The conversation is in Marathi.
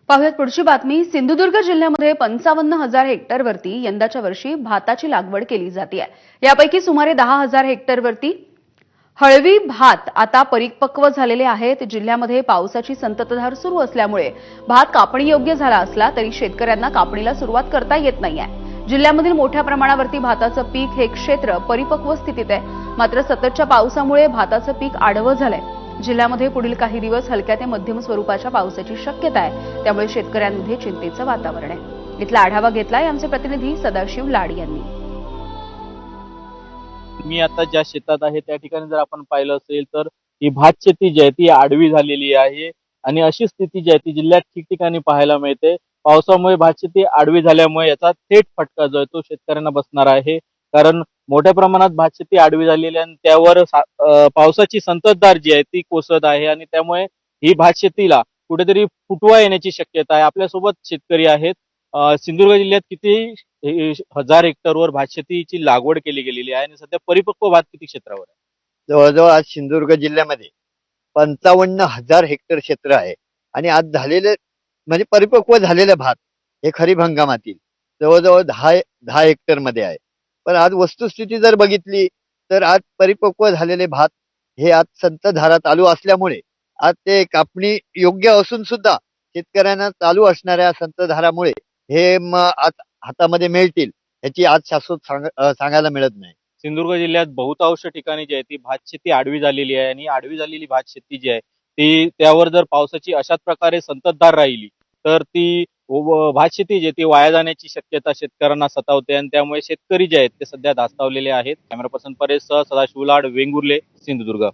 पाहुयात पुढची बातमी। सिंधुदुर्ग जिल्ह्यामध्ये 55,000 हेक्टरवरती यंदाच्या वर्षी भाताची लागवड केली जाते। यापैकी सुमारे 10,000 हेक्टरवरती हळवी भात आता परिपक्व झालेले आहेत। जिल्ह्यामध्ये पावसाची संततधार सुरू असल्यामुळे भात कापणी योग्य झाला असला तरी शेतकऱ्यांना कापणीला सुरुवात करता येत नाहीये। जिल्ह्यामधील मोठ्या प्रमाणावरती भाताचं पीक हे क्षेत्र परिपक्व स्थितीत आहे। मात्र सततच्या पावसामुळे भाताचं पीक आडवं झालंय। जिल्ह्यामध्ये पुढील काही दिवस हलक्या ते मध्यम स्वरूपाच्या पावसाची शक्यता आहे। त्यामुळे शेतकऱ्यांमध्ये चिंतेचं वातावरण आहे। इथला आढावा घेतलाय आमचे प्रतिनिधी सदाशिव लाड यांनी। मी आता ज्या शेतात आहे त्या ठिकाणी जर आपण पाहिलं असेल तर ही भात शेती जी आहे ती आडवी झालेली आहे आणि अशी स्थिती जी आहे ती जिल्ह्यात ठिकठिकाणी पाहायला मिळते। पावसामुळे भात शेती आडवी झाल्यामुळे याचा थेट फटका जो आहे तो शेतकऱ्यांना बसणार आहे। कारण मोठ्या प्रमाणात भात शेती आडवी झालेली आहे आणि त्यावर पावसाची संततधार जी आहे ती कोसळत आहे आणि त्यामुळे ही भात शेतीला कुठेतरी फुटवा येण्याची शक्यता आहे। आपल्यासोबत शेतकरी आहेत। सिंधुदुर्ग जिल्ह्यात किती हजार हेक्टरवर भात शेतीची लागवड केली गेलेली आहे आणि सध्या परिपक्व भात किती क्षेत्रावर आहे? जवळजवळ आज सिंधुदुर्ग जिल्ह्यामध्ये 55,000 हेक्टर क्षेत्र आहे आणि आज झालेले म्हणजे परिपक्व झालेले भात हे खरीप हंगामातील जवळजवळ 10 हेक्टर मध्ये आहे। पण आज वस्तुस्थिती जर बघितली तर आज परिपक्व झालेले भात हे आज संततधारा चालू असल्यामुळे आज ते कापणी योग्य असून सुद्धा शेतकऱ्यांना चालू असणाऱ्या संततधारामुळे हे आज हातामध्ये मिळतील याची आज शाश्वत सांगायला मिळत नाही। सिंधुदुर्ग जिल्ह्यात बहुतांश ठिकाणी जी आहे ती भात शेती आडवी झालेली आहे आणि आडवी झालेली भात शेती जी आहे ती त्यावर जर पावसाची अशाच प्रकारे संततधार राहिली तर ती भात शेती जी आहे ती वाया जाण्याची शक्यता शेतकऱ्यांना सतावते आणि त्यामुळे शेतकरी जे आहेत ते सध्या धास्तावलेले आहेत। कॅमेरा पर्सन परेश सह सदाशिव लाड, वेंगुर्ले, सिंधुदुर्ग।